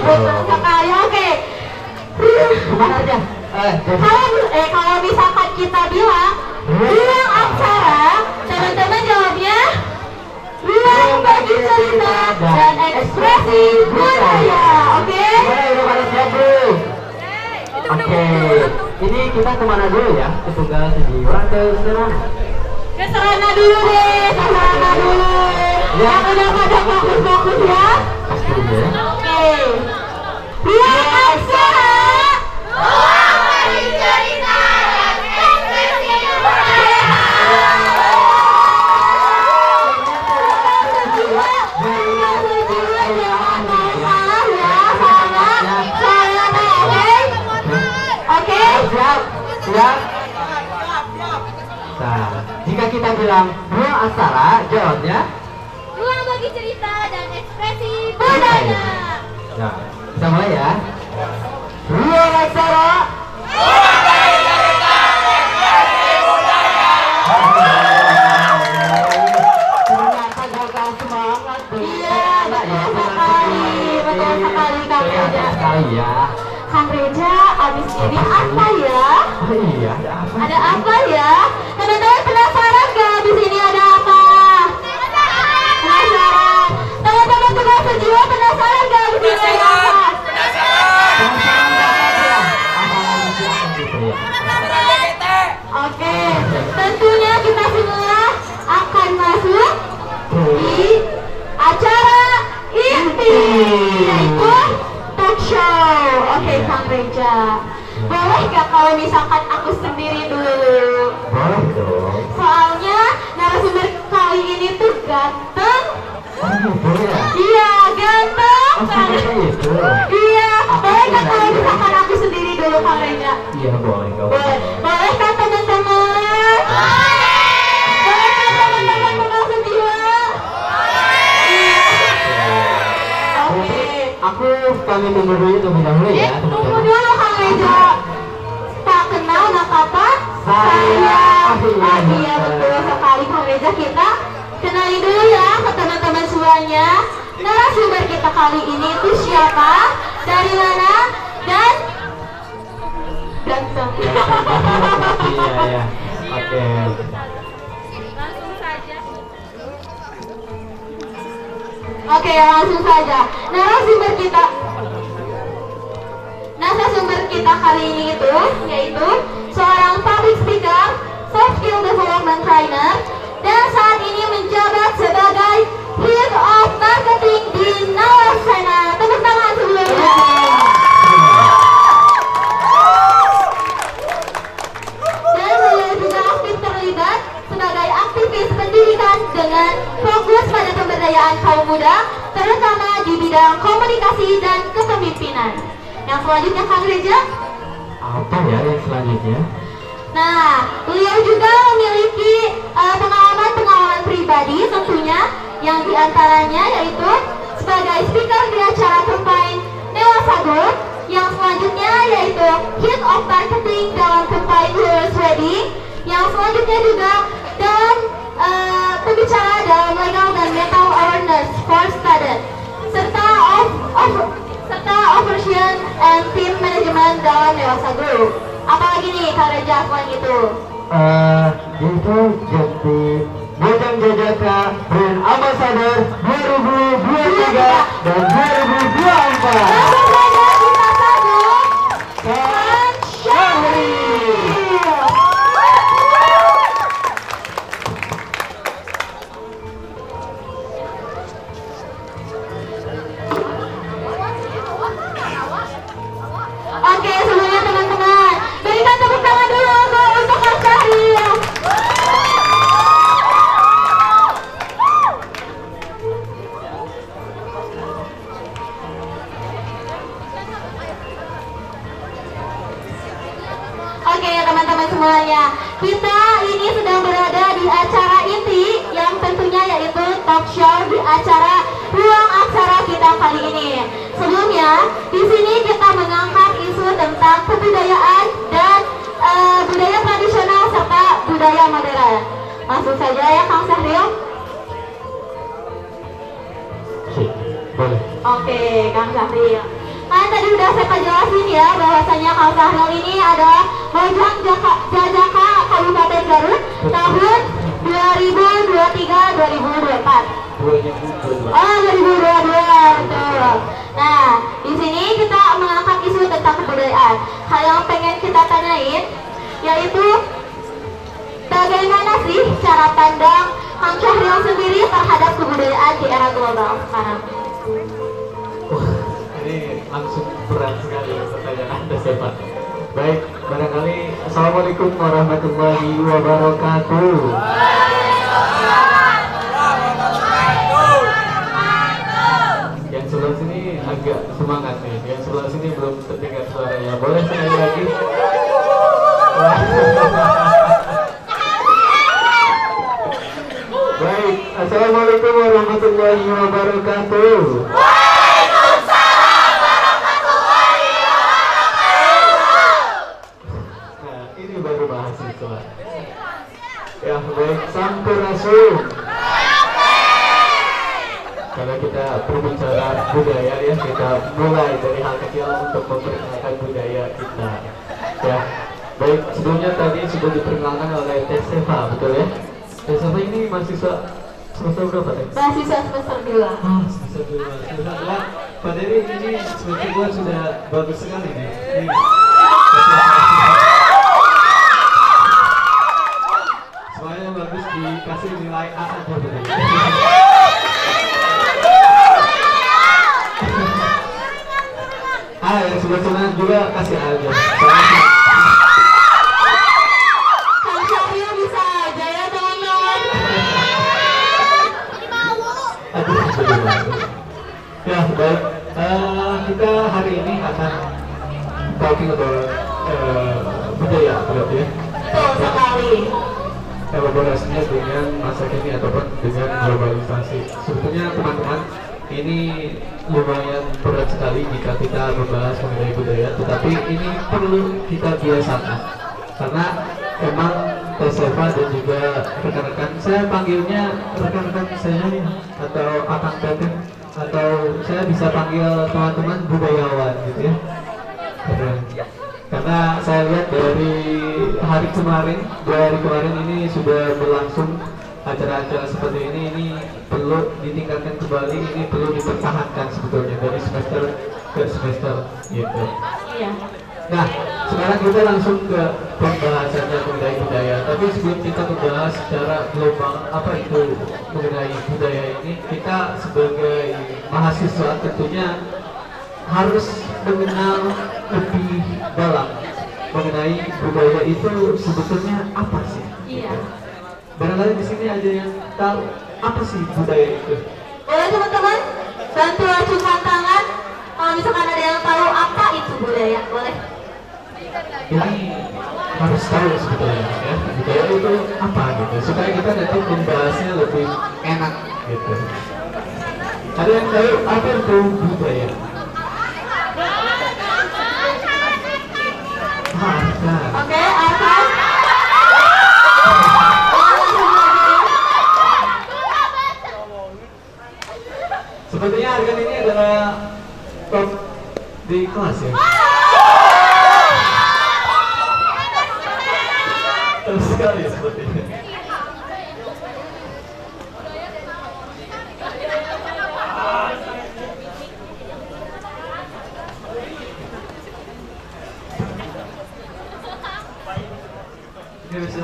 Betul sekali. Oke. Gimana aja? Kalau misalkan kita bilang ruang aksara, teman-teman jawabnya ruang bagi cerita dan ekspresi budaya. Oke? Udah pada siap belum? Oke. Ini kita kemana dulu ya? Ke Tunggal Sejiwa ke Serana? Ke Serana dulu deh, ke Serana dulu. Yang udah pada fokus-fokus ya. Pasti ya. Oke. Ruang aksara. Ruang bagi cerita dan ekspresi budaya. Siap. Nah, jika kita bilang ruang aksara, jawabnya Ruang bagi cerita dan ekspresi budaya. Nah, kita mulai ya. Ruang aksara. Ternyata gagal semangat. Iya, betul sekali Kang Reja. Sekali ya. Kang Reja, abis ini apa ya? Oh iya, ada apa? Ada apa ya? Teman-teman penasaran gak abis ini ada apa? Penasaran. Teman-teman Tunggal Sejiwa penasaran gak abis ini ada apa? Oke, tentunya kita semua akan masuk di acara inti, yaitu talk show. Oke, Kang Reja, boleh gak kalau misalkan aku sendiri dulu? Boleh dong. Soalnya narasumber kali ini tuh ganteng. Oh gitu ya? Iya, ganteng. Oh seperti itu? Iya, boleh gak kalau misalkan aku sendiri dulu, Kang Reja? Iya boleh. Boleh, boleh kan teman-teman? Boleh kan teman-teman Tunggal Sejiwa? Oke. Aku kami tunggu dulu terlebih dahulu ya Tunggu teman-teman. dulu Kang Reja. Tak kenal maka tak Sayang. sayang. Iya betul sekali Kang Reja. Kita kenalin dulu ya ke teman-teman semuanya. Narasumber kita kali ini itu siapa? Dari mana? Dan ganteng. Iya. Oke. Oke, langsung saja. Narasumber kita kali ini itu yaitu seorang public speaker, soft skill development trainer, dan saat ini menjabat sebagai Head of Marketing di Nawasena. Tepuk tangan sebelumnya. Dan beliau juga aktif terlibat sebagai aktivis pendidikan dengan fokus pada pemberdayaan kaum muda, terutama di bidang komunikasi dan kepemimpinan. Yang selanjutnya Kang Reja. Apa ya yang selanjutnya? Nah, beliau juga memiliki pengalaman pribadi tentunya, yang diantaranya yaitu sebagai speaker di acara campaign Dewasa Group. Yang selanjutnya yaitu Head of Marketing dalam campaign Lulus Ready. Yang selanjutnya juga dalam pembicara dalam legal dan mental awareness for students, serta operation and team management dalam Dewasa Group. Apalagi nih Kang Reja selain itu? Itu jadi Bojang Jajaka Brand Ambassador 2023 dan 2024. Langsung saja kita sambut Kang Syahri. Oke, sebelumnya teman-teman, berikan tepuk tangan dulu untuk Kang Syahri. Oke teman-teman semuanya, kita ini sedang berada di acara inti yang tentunya yaitu talk show di acara Ruang Aksara kita kali ini. Sebelumnya, di sini kita mengangkat isu tentang kebudayaan dan budaya tradisional serta budaya modern. Langsung saja ya Kang Syahril. Boleh. Oke, Kang Syahril. Kan tadi udah saya jelasin ya bahwasanya Kang Syahril ini adalah Bojang Jajaka Kabupaten Garut tahun 2023-2024. 2022. Oh, 2022, betul. Nah, di sini kita mengangkat isu tentang kebudayaan. Hal yang pengen kita tanyain yaitu bagaimana sih cara pandang Kang Syahril sendiri terhadap kebudayaan di era global sekarang? Wah, ini langsung berat sekali pertanyaan Anda, Stefan. Baik, barangkali Assalamualaikum warahmatullahi wabarakatuh. Yang sebelah sini agak semangat nih, yang sebelah sini belum terdengar suaranya. Boleh sekali lagi? Baik, Assalamualaikum warahmatullahi wabarakatuh. Nah, ini baru mahasiswa. Ya, baik, Sampurasun. Kalau kita berbicara budaya ya, kita mulai dari hal kecil untuk memperkenalkan budaya kita. Ya, baik, sebelumnya tadi sudah diperkenalkan oleh Teh Seva, betul ya? Teh Seva ini mahasiswa semester berapa, Teh? Mahasiswa semester 2. Semester 2. Semester 2. Pak Dewi ini semester 2 sudah bagus sekali nih. Ini. Semuanya bagus, dikasih nilai A aja, betul. Yang sebelah sana juga kasih aja. Kang Syahril bisa aja ya teman-teman. Aduh, ya baik. Kita hari ini akan talking about budaya, berarti ya. Betul sekali. Elaborasinya dengan masa kini ataupun dengan globalisasi. Sebetulnya teman-teman, ini lumayan berat sekali jika kita membahas mengenai budaya, tetapi ini perlu kita biasakan karena emang Teh Seva dan juga rekan-rekan, saya panggilnya rekan-rekan saya nih, atau Akang Teteh, atau saya bisa panggil teman-teman budayawan gitu ya. Karena saya lihat dari hari kemarin, 2 hari kemarin ini sudah berlangsung acara-acara seperti ini perlu ditingkatkan kembali, ini perlu dipertahankan sebetulnya dari semester ke semester gitu. Iya. Nah, sekarang kita langsung ke pembahasannya mengenai budaya. Tapi sebelum kita membahas secara global apa itu mengenai budaya ini, kita sebagai mahasiswa tentunya harus mengenal lebih dalam mengenai budaya itu sebetulnya apa sih. Iya. Barangkali di sini ada yang tahu apa sih budaya itu? Boleh teman-teman bantu acungkan tangan kalau misalkan ada yang tahu apa itu budaya, boleh? Ini harus tahu sebetulnya ya, budaya itu apa gitu, supaya kita nanti membahasnya lebih enak gitu. Ada yang tahu apa itu budaya? Oke, Alvan. Sepertinya Argan ini adalah top di kelas ya. Terus sekali sepertinya.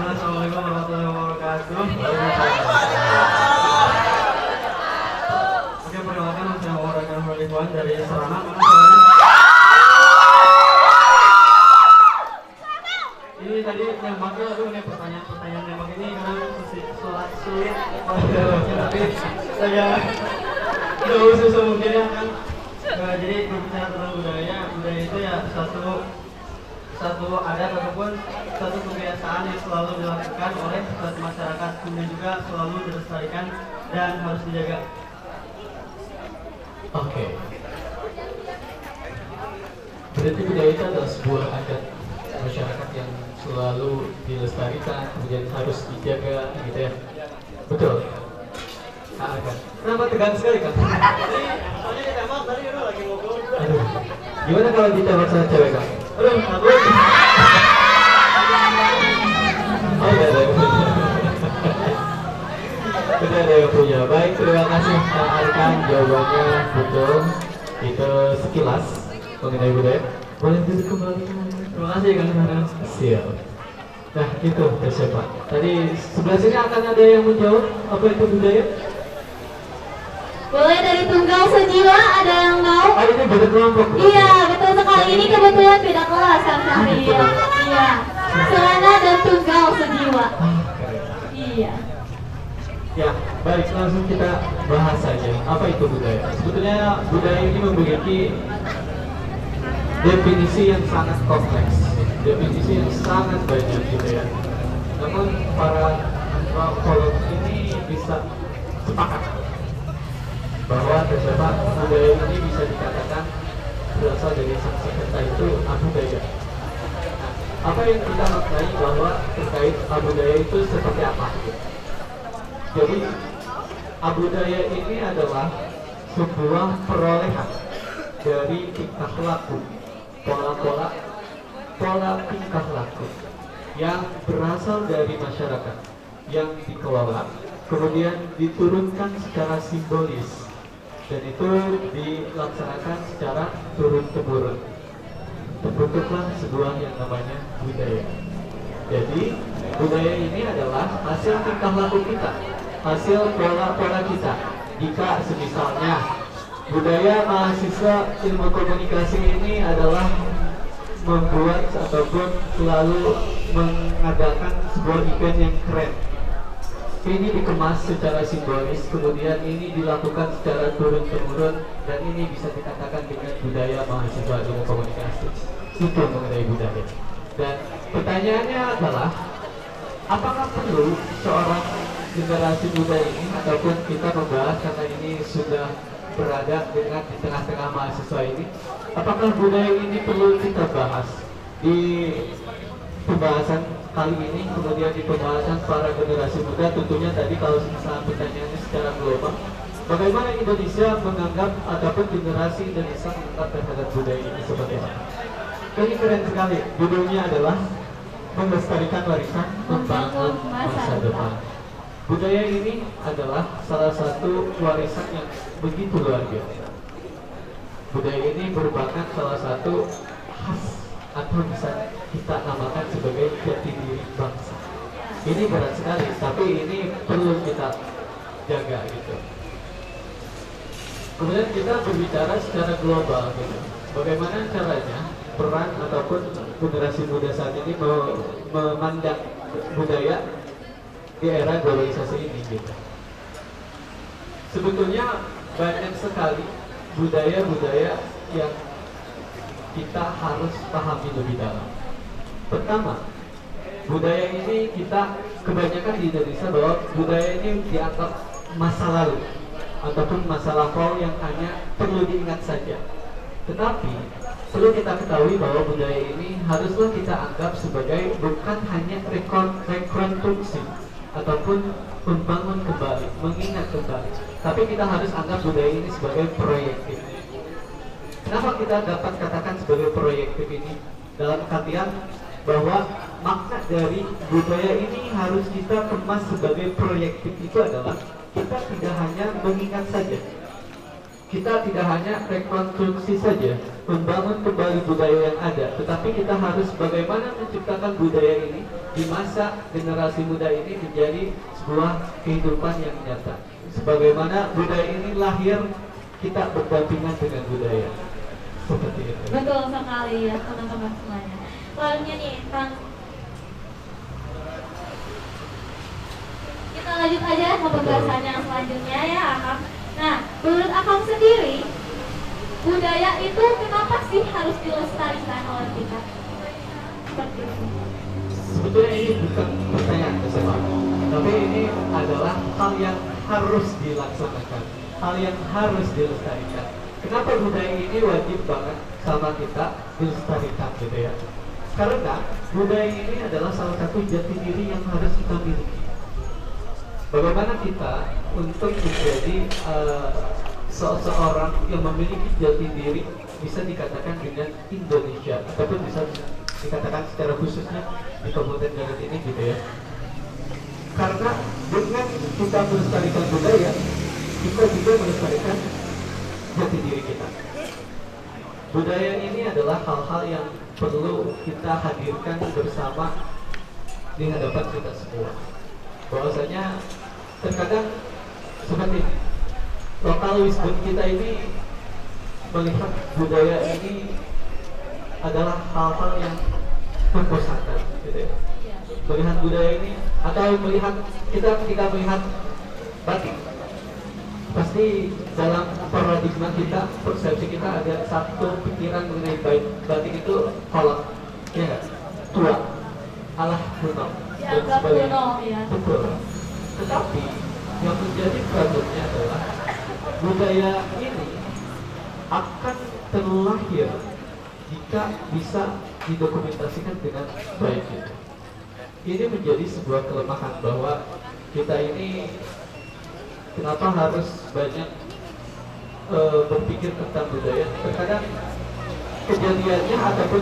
Assalamualaikum warahmatullahi wabarakatuh. Oke, perkenalkan saya Muhammad Ridwan dari Serangan. Ini tadi nembak ya, ini pertanyaan nembak ini memang sulit. Tapi saya khusus mungkin ya kan. Jadi berbicara tentang budaya itu ya satu adat ataupun satu kebiasaan yang selalu dilakukan oleh suatu masyarakat, kemudian juga selalu dilestarikan dan harus dijaga. Oke. Berarti budaya itu adalah sebuah adat masyarakat yang selalu dilestarikan, kemudian harus dijaga, gitu ya. Betul. Kan? Kenapa tegang sekali kan? Tadi ditembak tadi lagi ngobrol. Aduh. Gimana kalau ditembak sama cewek kamu? Aduh, aku. Oh, udah ada yang punya. Udah ada yang punya. Baik, terima kasih Kak Arkan, jawabannya betul. Itu sekilas mengenai budaya. Boleh duduk kembali. Terima kasih Kak Arkan. Siap. Nah, itu siapa? Tadi sebelah sini akan ada yang menjawab apa itu budaya? Boleh dari Tunggal Sejiwa, ada yang mau? Ah, ini beda kelompok. Iya, betul sekali. Ini kebetulan beda kelas kan Syahri. Iya. Serana dan Tunggal Sejiwa. Iya. Ya, baik, langsung kita bahas saja. Apa itu budaya? Sebetulnya budaya ini memiliki definisi yang sangat kompleks, definisi yang sangat banyak gitu ya. Namun para antropolog ini bisa sepakat bahwa terdapat budaya ini bisa dikatakan berasal dari saksi kata itu abudaya. Nah, apa yang kita maknai bahwa terkait abudaya itu seperti apa? Jadi abudaya ini adalah sebuah perolehan dari tingkah laku, pola tingkah laku yang berasal dari masyarakat yang dikelola, kemudian diturunkan secara simbolis, dan itu dilaksanakan secara turun-temurun. Terbentuklah sebuah yang namanya budaya. Jadi budaya ini adalah hasil tingkah laku kita, hasil pola-pola kita. Jika semisalnya budaya mahasiswa ilmu komunikasi ini adalah membuat ataupun selalu mengadakan sebuah event yang keren, ini dikemas secara simbolis, kemudian ini dilakukan secara turun-temurun, dan ini bisa dikatakan dengan budaya mahasiswa ilmu komunikasi. Itu mengenai budaya. Dan pertanyaannya adalah, apakah perlu seorang generasi muda ini, ataupun kita membahas karena ini sudah berada dengan di tengah-tengah mahasiswa ini, apakah budaya ini perlu kita bahas di pembahasan kali ini, kemudian di pembahasan para generasi muda? Tentunya tadi kalau misalnya pertanyaannya secara global, bagaimana Indonesia menganggap ataupun generasi Indonesia menganggap terhadap budaya ini seperti apa? Ini keren sekali. Judulnya adalah melestarikan warisan, membangun masa depan. Budaya ini adalah salah satu warisan yang begitu luar biasa. Budaya ini merupakan salah satu khas atau bisa kita namakan sebagai jati diri bangsa. Ini berat sekali, tapi ini perlu kita jaga gitu. Kemudian kita berbicara secara global gitu. Bagaimana caranya peran ataupun generasi muda saat ini memandang budaya di era globalisasi ini gitu. Sebetulnya banyak sekali budaya-budaya yang kita harus pahami lebih dalam. Pertama, budaya ini kita kebanyakan di Indonesia bahwa budaya ini dianggap masa lalu ataupun masa lampau yang hanya perlu diingat saja. Tetapi perlu kita ketahui bahwa budaya ini haruslah kita anggap sebagai bukan hanya rekonstruksi ataupun membangun kembali, mengingat kembali, tapi kita harus anggap budaya ini sebagai proyektif. Kenapa kita dapat katakan sebagai proyektif ini? Dalam artian bahwa makna dari budaya ini harus kita kemas sebagai proyektif itu adalah kita tidak hanya mengingat saja, kita tidak hanya rekonstruksi saja, membangun kembali budaya yang ada, tetapi kita harus bagaimana menciptakan budaya ini di masa generasi muda ini menjadi sebuah kehidupan yang nyata. Sebagaimana budaya ini lahir, kita berdampingan dengan budaya. Seperti itu. Betul sekali ya teman-teman semuanya. Selanjutnya nih, Kang. Kita lanjut aja ke pembahasan yang selanjutnya ya, Akang. Nah, menurut Akang sendiri, budaya itu kenapa sih harus dilestarikan oleh kita? Seperti itu. Sebetulnya ini bukan pertanyaan bersama, tapi ini adalah hal yang harus dilaksanakan, hal yang harus dilestarikan. Kenapa budaya ini wajib banget sama kita dilestarikan gitu ya? Karena budaya ini adalah salah satu jati diri yang harus kita miliki. Bagaimana kita untuk menjadi seseorang yang memiliki jati diri bisa dikatakan dengan Indonesia ataupun bisa dikatakan secara khususnya di Kabupaten Garut ini gitu ya. Karena dengan kita melestarikan budaya, kita juga melestarikan jati diri kita. Budaya ini adalah hal-hal yang perlu kita hadirkan bersama di hadapan kita semua. Bahwasanya terkadang seperti ini, lokal wisdom kita ini melihat budaya ini adalah hal-hal yang membosankan, gitu ya. Melihat budaya ini atau melihat kita ketika melihat batik, pasti dalam paradigma kita, persepsi kita ada satu pikiran mengenai batik itu kolot, ya nggak? Tua, alah kuno, dan sebagainya. Ya. Betul. Tetapi yang menjadi problemnya adalah budaya ini akan terlahir jika bisa didokumentasikan dengan baik. Ini menjadi sebuah kelemahan bahwa kita ini kenapa harus banyak berpikir tentang budaya. Terkadang kejadiannya ataupun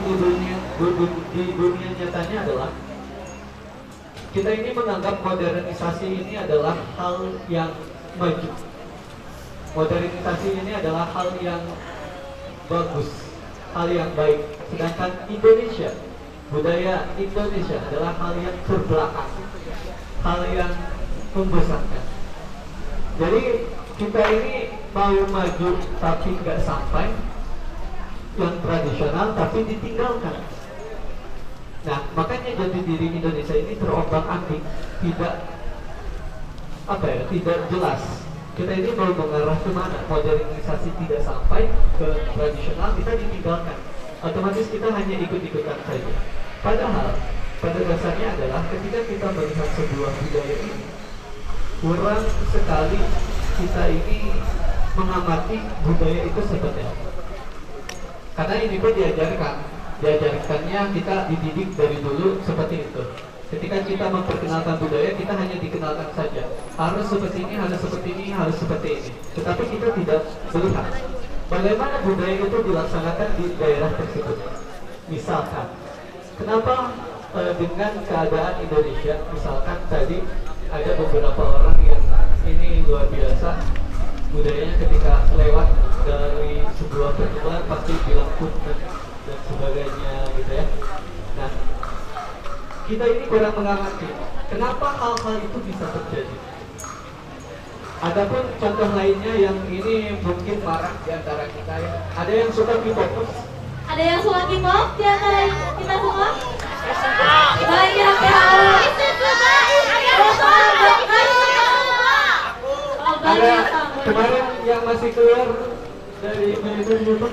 di dunia nyatanya adalah kita ini menganggap modernisasi ini adalah hal yang maju. Modernisasi ini adalah hal yang bagus, hal yang baik. Sedangkan Indonesia, budaya Indonesia adalah hal yang terbelakang, hal yang membosankan. Jadi kita ini mau maju tapi nggak sampai, yang tradisional tapi ditinggalkan. Nah, makanya jati diri Indonesia ini terombang-ambing, tidak jelas. Kita ini mau mengarah kemana? Modernisasi tidak sampai, ke tradisional kita ditinggalkan. Otomatis kita hanya ikut-ikutan saja. Padahal pada dasarnya adalah ketika kita melihat sebuah budaya ini, kurang sekali kita ini mengamati budaya itu seperti apa. Karena ini pun diajarkannya kita dididik dari dulu seperti itu. Ketika kita memperkenalkan budaya, kita hanya dikenalkan saja. Harus seperti ini, harus seperti ini, harus seperti ini. Tetapi kita tidak melihat bagaimana budaya itu dilaksanakan di daerah tersebut. Misalkan, kenapa dengan keadaan Indonesia, misalkan tadi ada beberapa orang yang ini luar biasa, budayanya ketika lewat dari sebuah pertemuan pasti bilang punten dan sebagainya gitu ya. Nah, kita ini kurang mengamati kenapa hal-hal itu bisa terjadi. Adapun contoh lainnya yang ini mungkin marak di antara kita ya. Ada yang suka K-pop? Ada yang suka K-pop di antara kita semua? Baik, kira-kira. Ada kemarin yang masih keluar dari YouTube?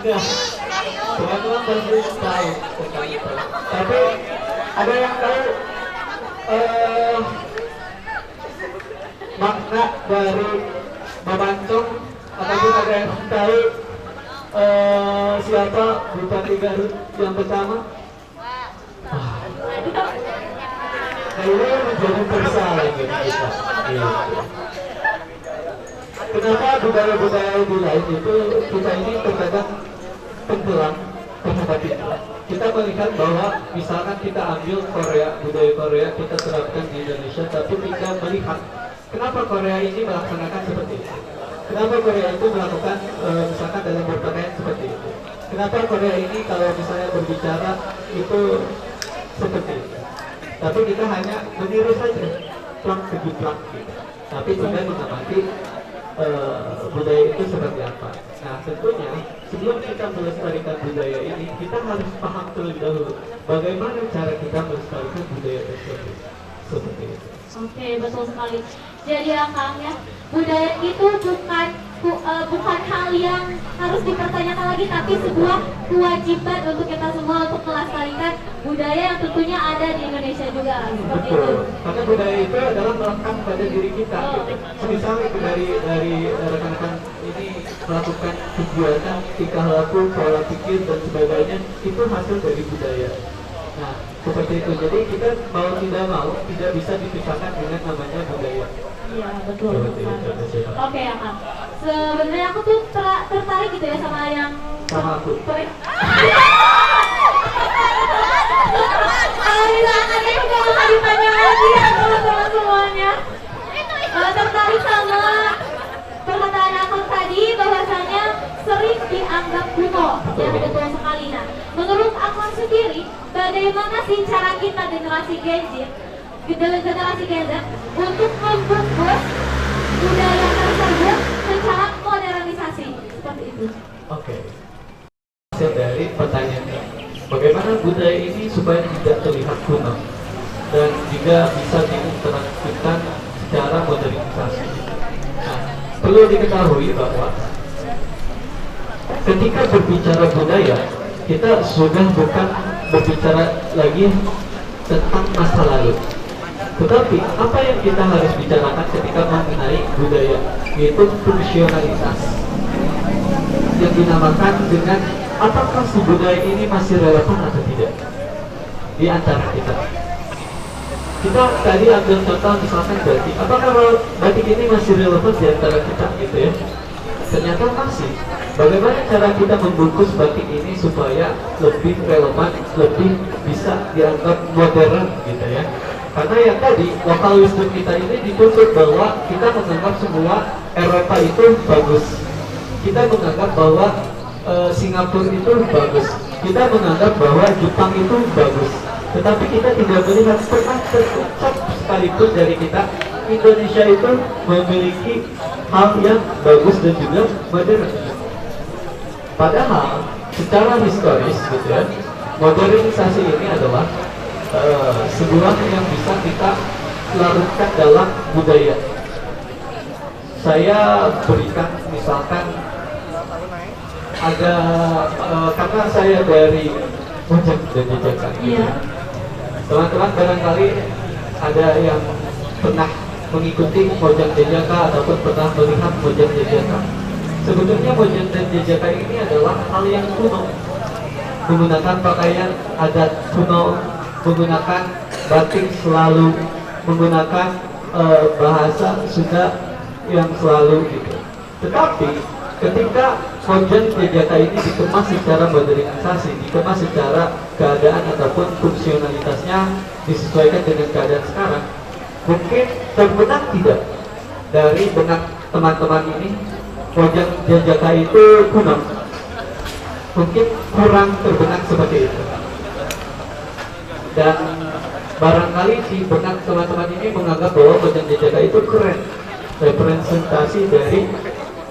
Enggak, teman-teman pasti tahu tentang itu. Tapi ada yang tahu makna dari Mamancong, ataupun ada yang tahu siapa Bupati Garut yang pertama? Nah, ini menjadi persoalan kita. Kenapa budaya-budaya di lain itu kita ini terkadang tenggelam terhadap itu. Kita melihat bahwa misalkan kita ambil Korea, budaya Korea kita terapkan di Indonesia, tapi kita melihat kenapa Korea ini melaksanakan seperti itu. Kenapa Korea itu melakukan misalkan dalam berpakaian seperti itu. Kenapa Korea ini kalau misalnya berbicara itu seperti itu. Tapi kita hanya meniru saja, plak segi plak gitu. Tapi tidak mengamati budaya itu seperti apa. Nah, tentunya sebelum kita melestarikan budaya ini, kita harus paham terlebih dahulu bagaimana cara kita melestarikan budaya tersebut. Seperti itu. Oke, betul sekali. Jadi Kang ya, budaya itu bukan hal yang harus dipertanyakan lagi, tapi sebuah kewajiban untuk kita semua untuk melestarikan budaya yang tentunya ada di Indonesia juga. Seperti Betul. itu. Karena budaya itu adalah melekat pada diri kita. Gitu. Misal itu dari rekan-rekan ini melakukan kegiatan, tingkah laku, pola pikir dan sebagainya, itu hasil dari budaya. Nah, seperti itu. Jadi kita mau tidak mau tidak bisa dipisahkan dengan namanya budaya. Iya, betul. Seperti itu. Oke ya Kak. Sebenarnya aku tuh tertarik gitu ya sama yang Sama aku. Aneh udah nggak ditanya lagi ya teman-teman semuanya. Tertarik sama perkataan aku tadi bahwasanya sering dianggap kuno. Ya betul sekali. Nah, menurut aku sendiri, bagaimana sih cara kita generasi Gen Z untuk membungkus budaya tersebut secara modernisasi seperti itu? Oke. Dari pertanyaan ini, bagaimana budaya ini supaya tidak terlihat kuno dan juga bisa diimplementasikan secara modernisasi. Nah, perlu diketahui bahwa ketika berbicara budaya, kita sudah bukan berbicara lagi tentang masa lalu, tetapi apa yang kita harus bicarakan ketika mengenai budaya, yaitu fungsionalitas yang dinamakan dengan apakah si budaya ini masih relevan atau tidak di antara kita. Kita tadi ambil contoh misalkan batik, apakah batik ini masih relevan di antara kita gitu ya? Ternyata masih. Bagaimana cara kita membungkus batik ini supaya lebih relevan, lebih bisa dianggap modern gitu ya? Karena yang tadi lokal wisdom kita ini dituntut bahwa kita menganggap semua Eropa itu bagus. Kita menganggap bahwa Singapura itu bagus. Kita menganggap bahwa Jepang itu bagus. Tetapi kita tidak melihat pernah terucap sekalipun dari kita Indonesia itu memiliki hal yang bagus dan juga modern. Padahal secara historis gitu ya, modernisasi ini adalah sebuah yang bisa kita larutkan dalam budaya. Saya berikan misalkan ada karena saya dari Mojang dan Jajakan. Iya. Teman-teman barangkali ada yang pernah mengikuti Mojang Jajaka ataupun pernah melihat Mojang Jajaka. Sebetulnya Mojang dan Jajaka ini adalah hal yang kuno, menggunakan pakaian adat kuno, menggunakan batik selalu, menggunakan bahasa Sunda yang selalu gitu. Tetapi ketika Mojang Jajaka ini dikemas secara modernisasi, dikemas secara keadaan ataupun fungsionalitasnya disesuaikan dengan keadaan sekarang, mungkin terbenak tidak dari benak teman-teman ini Mojang Jajaka itu kuno, mungkin kurang terbenak seperti itu. Dan barangkali di benak teman-teman ini menganggap bahwa Mojang Jajaka itu keren, representasi dari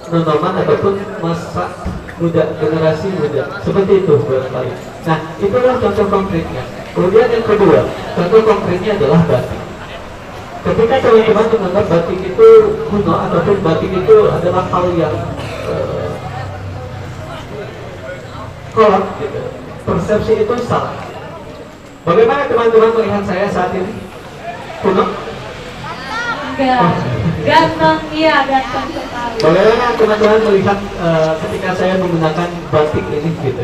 nonoman ataupun masa muda, generasi muda, seperti itu barangkali. Nah, itulah contoh konkretnya. Kemudian yang kedua, contoh konkretnya adalah batik. Ketika teman-teman menganggap batik itu kuno ataupun batik itu adalah hal yang kolot gitu, persepsi itu salah. Bagaimana teman-teman melihat saya saat ini? Kuno? Enggak. Ganteng, iya ganteng sekali. Bagaimana teman-teman melihat ketika saya menggunakan batik ini gitu?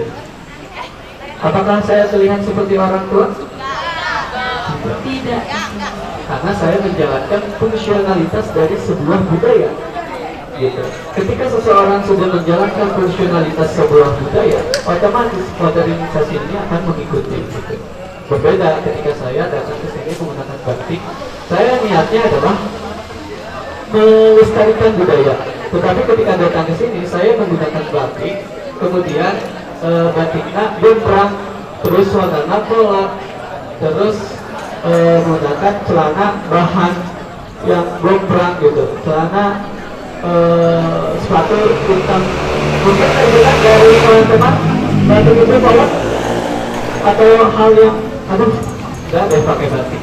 Apakah saya terlihat seperti orang tua? Tidak. Karena saya menjalankan fungsionalitas dari sebuah budaya gitu. Ketika seseorang sudah menjalankan fungsionalitas sebuah budaya, otomatis modernisasi ini akan mengikuti gitu. Berbeda ketika saya datang ke sini menggunakan batik, saya niatnya adalah melestarikan budaya. Tetapi ketika datang ke sini, saya menggunakan batik, kemudian batiknya gembrang, terus warna pola, terus menggunakan celana bahan yang gembrang gitu, celana sepatu hitam. Mungkin terlihat dari teman-teman batik itu pola atau hal yang aduh nggak ada pakai batik.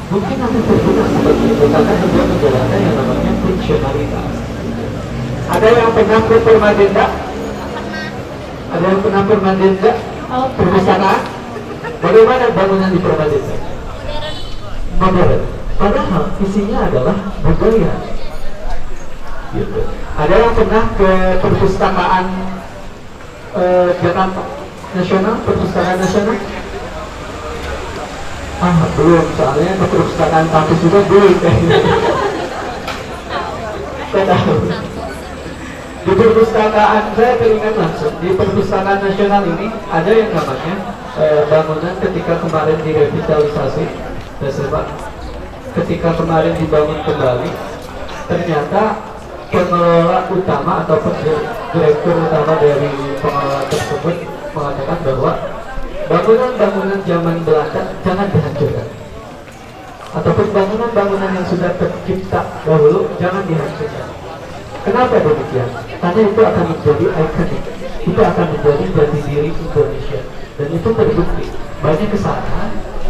Mungkin akan terguna seperti itu karena sebuah menjalankan yang namanya fungsionalitas. Ada yang pernah ke Permadenda? Ada yang pernah Permadenda? Perpustakaan? Bagaimana bangunan di Permadenda? Modern. Padahal isinya adalah budaya. Gitu. Ada yang pernah ke perpustakaan Jakarta Nasional, perpustakaan nasional? Belum, soalnya ke perpustakaan kampus juga belum kayaknya. Saya tahu. Di perpustakaan, saya teringat langsung, di perpustakaan nasional ini ada yang namanya bangunan ketika kemarin direvitalisasi. Pak, ketika kemarin dibangun kembali, ternyata pengelola utama ataupun direktur utama dari pengelola tersebut mengatakan bahwa bangunan-bangunan zaman Belanda jangan dihancurkan, ataupun bangunan-bangunan yang sudah tercipta dahulu jangan dihancurkan. Kenapa demikian? Karena itu akan menjadi ikonik, itu akan menjadi jati diri Indonesia, dan itu terbukti.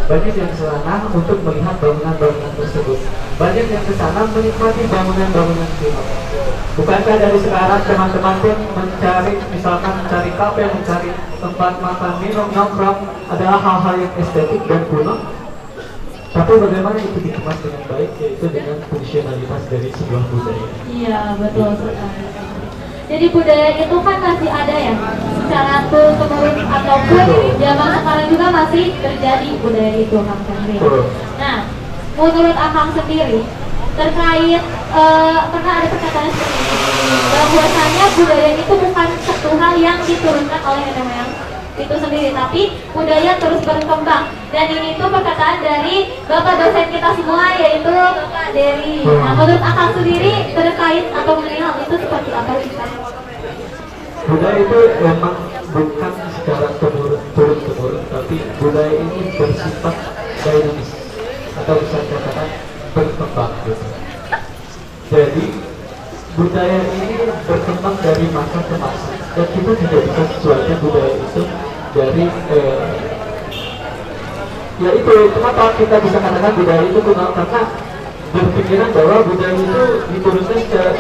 Banyak yang kesana untuk melihat bangunan-bangunan tersebut. Banyak yang kesana menikmati bangunan-bangunan kuno. Bukankah dari sekarang teman-teman pun mencari kafe, mencari tempat makan, minum, nongkrong adalah hal-hal yang estetik dan kuno? Tapi bagaimana itu dikemas dengan baik, yaitu dengan fungsionalitas dari sebuah budaya. Iya, betul sekali. Jadi budaya itu kan masih ada ya, secara turun-temurun ataupun zaman sekarang juga masih terjadi budaya itu, Kang Syahrial. Nah, menurut Akang sendiri terkait pernah ada perkataan seperti ini, bahwasanya budaya itu bukan satu hal yang diturunkan oleh nenek moyang itu sendiri, tapi budaya terus berkembang. Dan ini tuh perkataan dari Bapak dosen kita semua, yaitu Bapak Dery. Nah, menurut Akang sendiri terkait atau mengenai hal itu seperti apa sih, Kang? Budaya itu memang bukan secara turun-temurun, tapi budaya ini bersifat dinamis, atau bisa dikatakan berkembang gitu. Jadi budaya ini berkembang dari masa ke masa, dan kita tidak bisa sesuaikan budaya itu dari ya itu. Kenapa kita bisa katakan budaya itu kuno? Karena berpikiran bahwa budaya itu diturunkan secara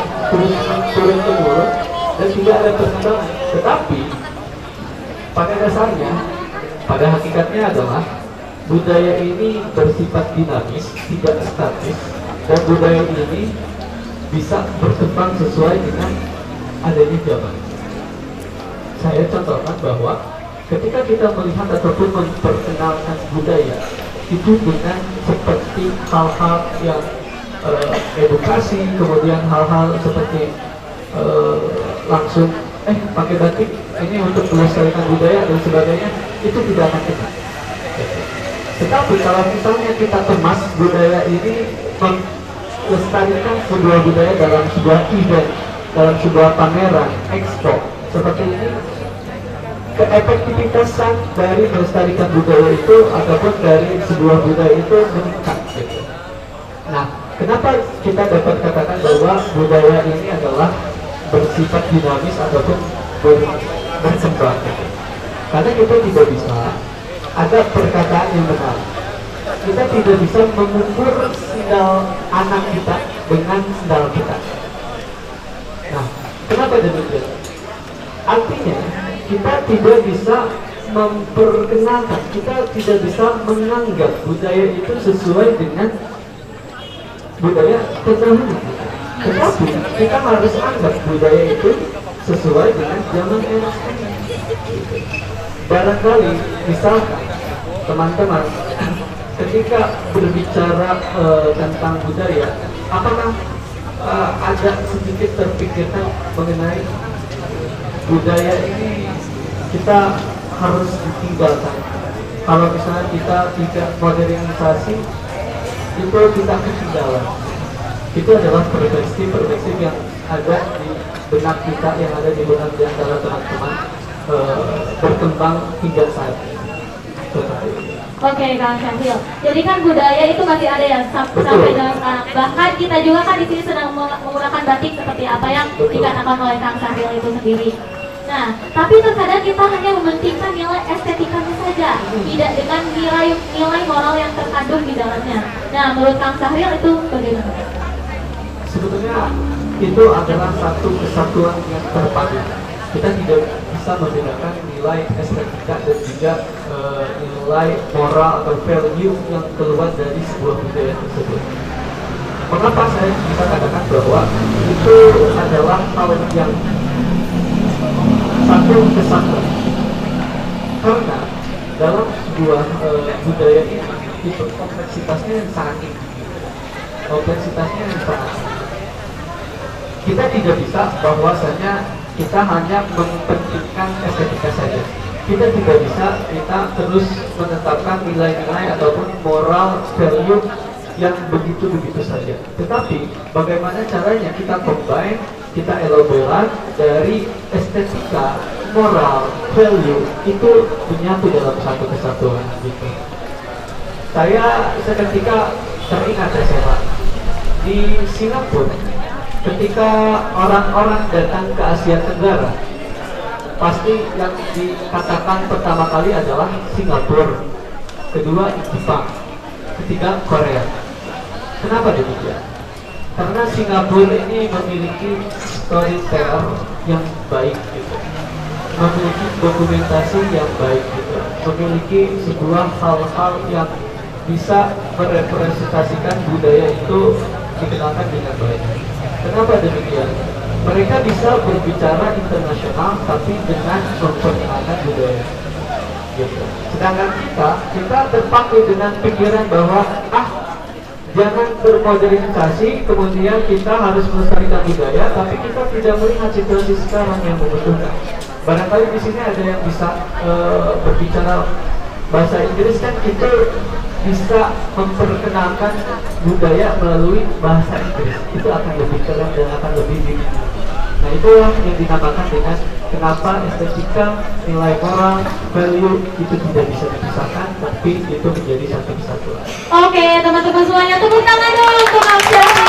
turun-temurun dan tidak ada perkembangan. Tetapi pada dasarnya, pada hakikatnya adalah budaya ini bersifat dinamis, tidak statis, dan budaya ini bisa berkembang sesuai dengan adanya zaman. Saya contohkan bahwa ketika kita melihat ataupun memperkenalkan budaya itu dengan seperti hal-hal yang edukasi, kemudian hal-hal seperti langsung pakai batik ini untuk melestarikan budaya dan sebagainya, itu tidak akan kena. Tetapi kalau misalnya kita kemas budaya ini, melestarikan sebuah budaya dalam sebuah event, dalam sebuah pameran, expo seperti ini, keefektivitasan dari melestarikan budaya itu ataupun dari sebuah budaya itu meningkat gitu. Nah, kenapa kita dapat katakan bahwa budaya ini adalah bersifat dinamis ataupun berkembang gitu? Karena kita tidak bisa, ada perkataan yang benar, kita tidak bisa mengukur sendal anak kita dengan sendal kita. Nah, kenapa demikian? Artinya kita tidak bisa memperkenalkan, kita tidak bisa menganggap budaya itu sesuai dengan budaya terdahulu. Tetapi kita harus anggap budaya itu sesuai dengan zaman era sekarang. Barangkali misalkan teman-teman ketika berbicara tentang budaya, apakah ada sedikit terpikirkan mengenai budaya ini kita harus ditinggalkan? Kalau misalnya kita tidak modernisasi, itu kita ketinggalan. Itu adalah perspektif yang ada di benak kita, yang ada di benak di antara teman-teman berkembang hingga saat ini. Oke, Kang Syahrial. Jadi kan budaya itu masih ada ya sampai dalam bahkan kita juga kan di sini sedang menggunakan batik seperti apa yang dikatakan oleh Kang Syahrial itu sendiri. Nah, tapi terkadang kita hanya mementingkan nilai estetikanya saja, tidak dengan nilai moral yang terkandung di dalamnya. Nah, menurut Kang Syahrial itu bagaimana? Sebetulnya itu adalah satu kesatuan yang terpadu. Kita tidak bisa membedakan nilai estetika dan juga nilai moral atau value yang keluar dari sebuah budaya tersebut. Mengapa saya bisa katakan bahwa itu adalah hal yang satu kesatuan? Karena dalam sebuah budaya ini itu kompleksitasnya yang sangat tinggi. Kompleksitasnya yang sangat tinggi. Kita tidak bisa bahwasanya kita hanya mempentingkan estetika saja. Kita tidak bisa kita terus menetapkan nilai-nilai ataupun moral value yang begitu-begitu saja. Tetapi bagaimana caranya kita combine, kita elaborate dari estetika, moral, value itu menyatu dalam satu kesatuan gitu. Saya seketika teringat SMA di Singapura ketika orang-orang datang ke Asia Tenggara, pasti yang dikatakan pertama kali adalah Singapura, kedua Jepang, ketiga Korea. Kenapa demikian? Karena Singapura ini memiliki storyteller yang baik gitu, memiliki dokumentasi yang baik gitu, memiliki sebuah hal-hal yang bisa merepresentasikan budaya itu dikenalkan dengan baik. Kenapa demikian? Mereka bisa berbicara internasional tapi dengan memperkenalkan budaya gitu. Sedangkan kita terpaku dengan pikiran bahwa jangan bermodernisasi, kemudian kita harus melestarikan budaya, tapi kita tidak melihat situasi sekarang yang membutuhkan. Barangkali di sini ada yang bisa berbicara bahasa Inggris, kan kita bisa memperkenalkan budaya melalui bahasa Inggris. Itu akan lebih keren dan akan lebih dingin. Nah, itulah yang dinamakan dengan kenapa estetika, nilai moral, value itu tidak bisa dipisahkan, tapi itu menjadi satu kesatuan. Oke, teman-teman semuanya, tepuk tangan dulu untuk Mas Syafi.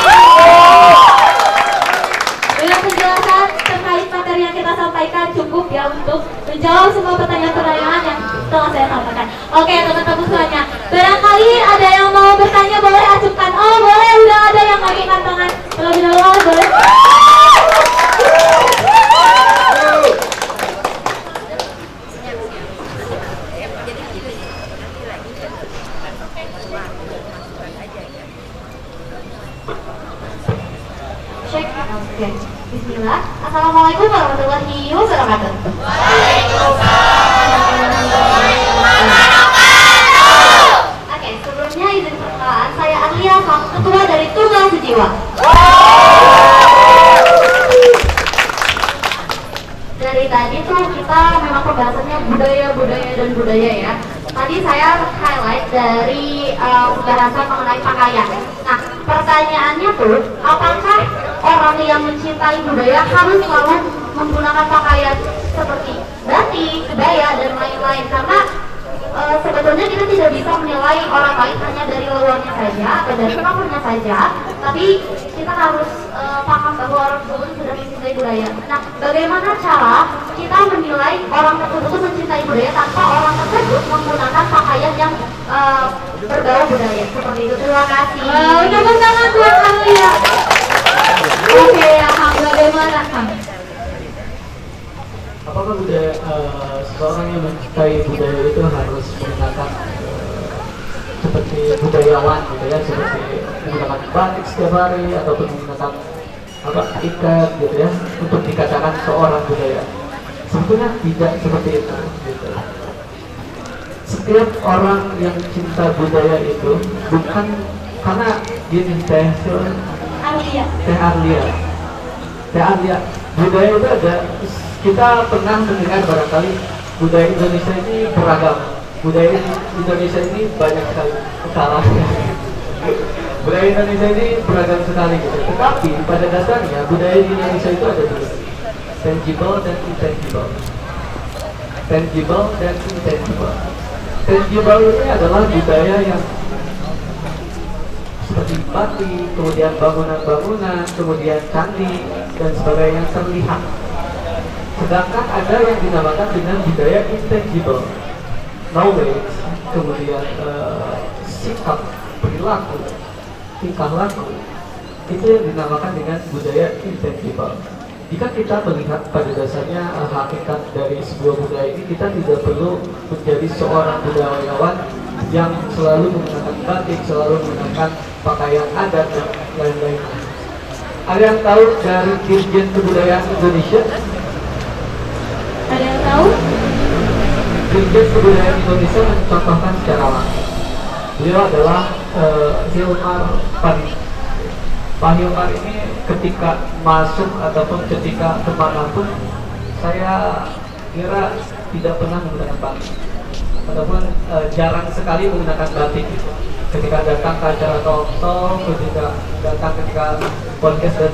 Dengan penjelasan terkait materi yang kita sampaikan cukup ya untuk menjawab semua pertanyaan-pertanyaan yang telah saya sampaikan. Oke, teman-teman semuanya, barangkali ada yang mau bertanya, boleh acukan. Oh, boleh, udah ada yang ngangkat tangan. Terlebih dahulu, boleh. Oke, bismillah. Assalamualaikum warahmatullahi wabarakatuh. Oke, sebelumnya izin perkenalan, saya Arlia, ketua dari Tunggal Sejiwa. Dari tadi tuh kita memang pembahasannya budaya ya. Tadi saya highlight dari pembahasan mengenai pakaian. Nah, pertanyaannya tuh, apakah orang yang mencintai budaya harus selalu menggunakan pakaian seperti batik, kebaya, dan lain-lain? Karena sebetulnya kita tidak bisa menilai orang lain hanya dari luarnya saja atau dari kamarnya saja, tapi kita harus paham bahwa orang tersebut sudah mencintai budaya. Nah, bagaimana cara kita menilai orang tersebut mencintai budaya tanpa orang tersebut menggunakan pakaian yang berbau budaya seperti itu? Terima kasih. Tepuk tangan buat Alia. Oke, alhamdulillah. Bagaimana, Kang? Apakah budaya seseorang yang mencintai budaya itu harus menggunakan seperti budayawan gitu ya, seperti menggunakan batik setiap hari ataupun menggunakan ikat gitu ya untuk dikatakan seorang budaya? Sebetulnya tidak seperti itu gitu. Setiap orang yang cinta budaya itu bukan karena gini, Teh Arlia, budaya itu ada. Kita pernah mendengar barangkali budaya Indonesia ini beragam, budaya Indonesia ini banyak sekali. Salah. Budaya Indonesia ini beragam sekali gitu. Tetapi pada dasarnya budaya di Indonesia itu ada dua, tangible dan intangible. Tangible dan intangible. Tangible ini adalah budaya yang seperti batik, kemudian bangunan-bangunan, kemudian candi dan sebagainya yang terlihat. Sedangkan ada yang dinamakan dengan budaya intangible, knowledge, kemudian sikap, perilaku, tingkah laku, itu yang dinamakan dengan budaya intangible. Jika kita melihat pada dasarnya hakikat dari sebuah budaya ini, kita tidak perlu menjadi seorang budayawan yang selalu menggunakan batik, selalu menggunakan pakaian adat dan lain-lain. Ada yang tahu dari Dirjen Kebudayaan Indonesia? Ada yang tahu? Dirjen Kebudayaan Indonesia mencontohkan secara langsung Beliau adalah Hilmar Farid. Pak Hilmar ini ketika masuk ataupun ketika kemanapun, saya kira tidak pernah menggunakan batik ataupun jarang sekali menggunakan batik gitu. Ketika datang ke acara talk, ketika datang ketika podcast dan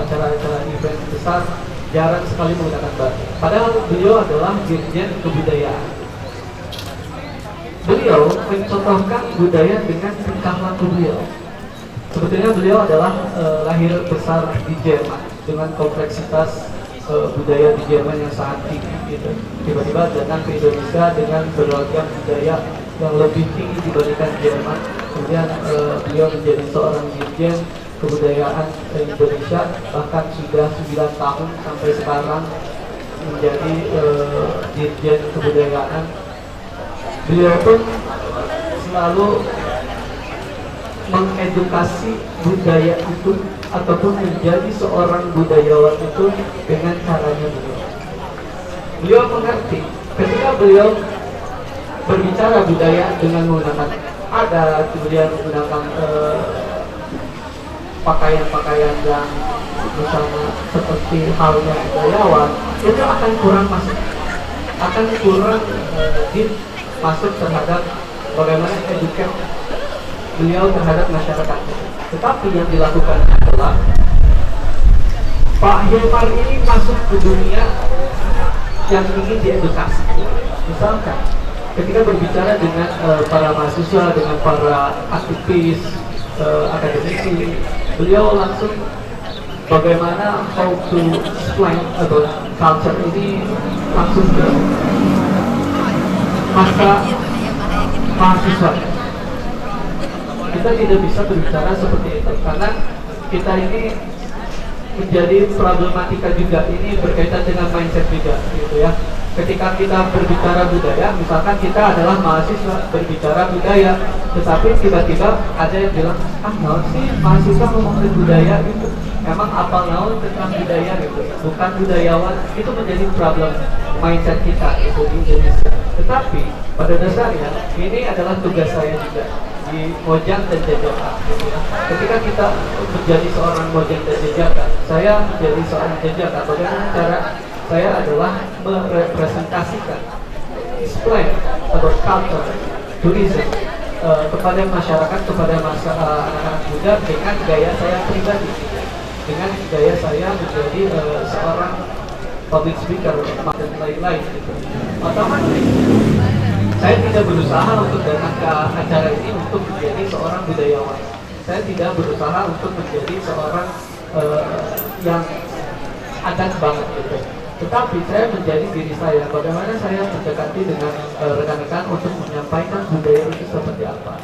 acara-acara event besar, jarang sekali menggunakan batik. Padahal beliau adalah dirjen kebudayaan. Beliau mencontohkan budaya dengan tingkah laku beliau. Sebetulnya beliau adalah lahir besar di Jerman dengan kompleksitas budaya di Jerman yang sangat tinggi gitu. Tiba-tiba datang ke Indonesia dengan beragam budaya yang lebih tinggi dibandingkan Jerman. Kemudian beliau menjadi seorang dirjen kebudayaan Indonesia, bahkan sudah 9 tahun sampai sekarang menjadi dirjen kebudayaan. Beliau pun selalu mengedukasi budaya itu ataupun menjadi seorang budayawan itu dengan caranya beliau. Beliau mengerti ketika beliau berbicara budaya dengan menggunakan adat, kemudian menggunakan pakaian-pakaian yang misalnya seperti halnya budayawan, itu akan kurang masuk, akan kurang masuk terhadap bagaimana educate beliau terhadap masyarakat. Tetapi yang dilakukan adalah Pak Hilmar ini masuk ke dunia yang ingin diedukasi. Misalkan ketika berbicara dengan para mahasiswa, dengan para aktivis, akademisi, beliau langsung bagaimana how to explain about culture ini langsung ke masa mahasiswa. Kita tidak bisa berbicara seperti itu karena kita ini menjadi problematika juga, ini berkaitan dengan mindset juga gitu ya. Ketika kita berbicara budaya, misalkan kita adalah mahasiswa berbicara budaya, tetapi tiba-tiba ada yang bilang, naon sih mahasiswa ngomongin budaya gitu, emang apa naon tentang budaya gitu, bukan budayawan. Itu menjadi problem mindset kita itu di Indonesia. Tetapi pada dasarnya ini adalah tugas saya juga di Mojang dan Jajaka. Ketika kita menjadi seorang Mojang dan Jajaka, saya menjadi seorang Jajaka. Bagaimana cara saya adalah merepresentasikan, explain about culture, tourism kepada masyarakat, kepada anak-anak muda dengan gaya saya pribadi, dengan gaya saya menjadi seorang public speaker dan lain-lain. Otomatis saya tidak berusaha untuk datang ke acara ini untuk menjadi seorang budayawan. Saya tidak berusaha untuk menjadi seorang yang adat banget gitu. Tetapi saya menjadi diri saya. Bagaimana saya mendekati dengan rekan-rekan untuk menyampaikan budaya itu seperti apa.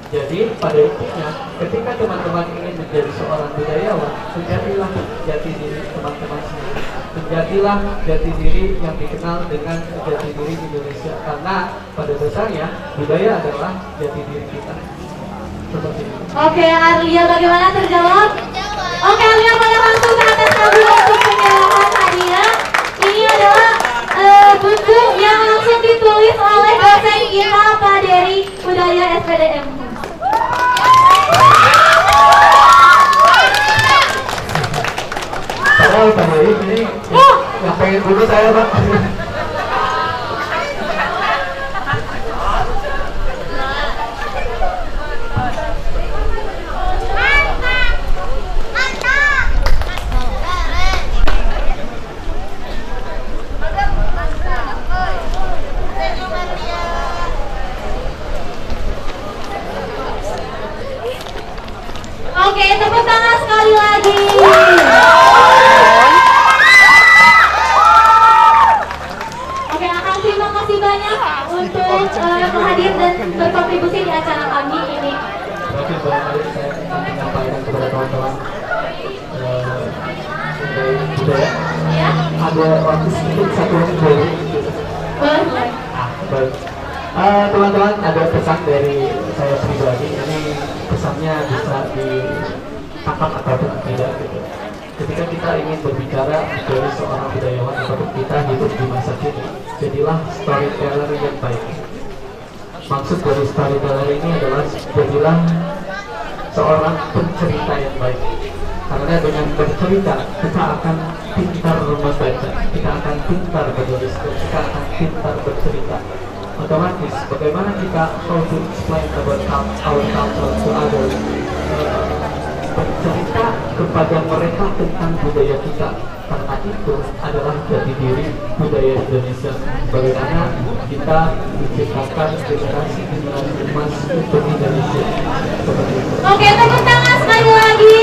Jadi pada intinya, ketika teman-teman ingin menjadi seorang budayawan, menjadilah jati diri teman-teman sendiri. Menjadilah jati diri yang dikenal dengan jati diri Indonesia. Karena pada dasarnya budaya adalah jati diri kita. Seperti itu. Oke, Arlia bagaimana terjawab? Oke, Arlia boleh langsung ke atas panggung untuk penyerahan hadiah. Ini adalah buku yang langsung ditulis oleh dosen kita Pak Dery Budaya SPDM. Padahal Pak Dery ini yang pengen bunuh saya, Pak. Oke, tepuk tangan sekali lagi. Oke, Akang terima kasih banyak untuk hadir dan berkontribusi di acara kami ini. Oke, barangkali saya ingin menyampaikan kepada kawan-kawan budaya. Ya? Ada waktu sedikit, 1 menit boleh? Boleh. Baik. Teman-teman, ada pesan dari saya pribadi. Ini pesannya bisa ditangkap ataupun tidak gitu. Ketika kita ingin berbicara dari seorang budayawan ataupun kita hidup di masa kini, jadilah storyteller yang baik. Maksud dari storyteller ini adalah jadilah seorang pencerita yang baik. Karena dengan bercerita kita akan pintar membaca, kita akan pintar menulis, kita akan pintar bercerita. Otomatis bagaimana kita how to explain about our culture to others, bercerita kepada mereka tentang budaya kita, karena itu adalah jati diri budaya Indonesia. Bagaimana kita menciptakan generasi emas untuk Indonesia. Seperti itu. Oke, tepuk tangan sekali lagi.